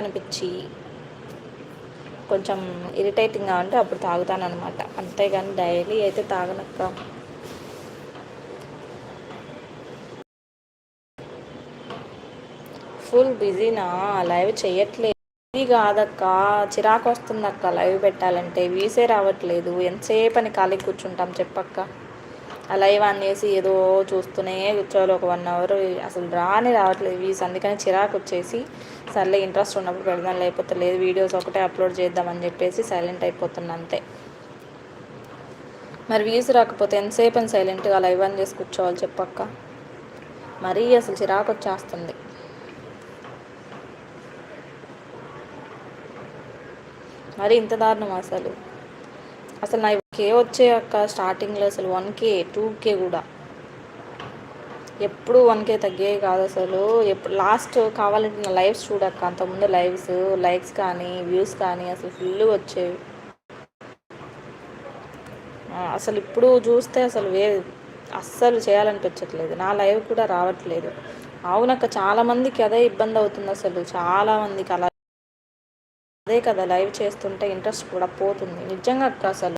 అనిపించి కొంచెం ఇరిటేటింగ్గా ఉంటే అప్పుడు తాగుతాను అనమాట. అంతేగాని డైలీ అయితే తాగనక్క. ఫుల్ బిజీనా, లైవ్ చేయట్లేదు. బిజీ కాదక్క, చిరాకు వస్తుంది అక్క. లైవ్ పెట్టాలంటే వీసే రావట్లేదు. ఎంతసేపు అని ఖాళీ కూర్చుంటాం చెప్పక్క. ఆ లైవ్ ఆన్ చేసి ఏదో చూస్తూనే కూర్చోవాలి ఒక 1 అవర్. అసలు రావట్లేదు వీస్. అందుకని చిరాకు వచ్చేసి సర్లే ఇంట్రెస్ట్ ఉన్నప్పుడు పెడదాం, లేకపోతే లేదు, వీడియోస్ ఒకటే అప్లోడ్ చేద్దామని చెప్పేసి సైలెంట్ అయిపోతున్నా అంతే. మరి వ్యూస్ రాకపోతే ఎంతసేపు అని సైలెంట్గా లైవ్ ఆన్ చేసి కూర్చోవాలి చెప్పక్క. మరీ అసలు చిరాకు వచ్చేస్తుంది. మరి ఇంత దారుణం అసలు. అసలు నా వచ్చే అక్క స్టార్టింగ్లో అసలు 1K 2K కూడా ఎప్పుడు 1K తగ్గేవి కాదు అసలు. ఎప్పుడు లాస్ట్ కావాలంటే నా లైవ్స్ చూడక్క, అంతకుముందు లైవ్స్ లైక్స్ కానీ వ్యూస్ కానీ అసలు ఫుల్ వచ్చేవి. అసలు ఇప్పుడు చూస్తే అసలు అస్సలు చేయాలనిపించట్లేదు. నా లైవ్ కూడా రావట్లేదు. అవునక్క, చాలామందికి అదే ఇబ్బంది అవుతుంది అసలు. చాలామందికి అలా అదే కదా, లైవ్ చేస్తుంటే ఇంట్రెస్ట్ కూడా పోతుంది నిజంగా అక్క. అసలు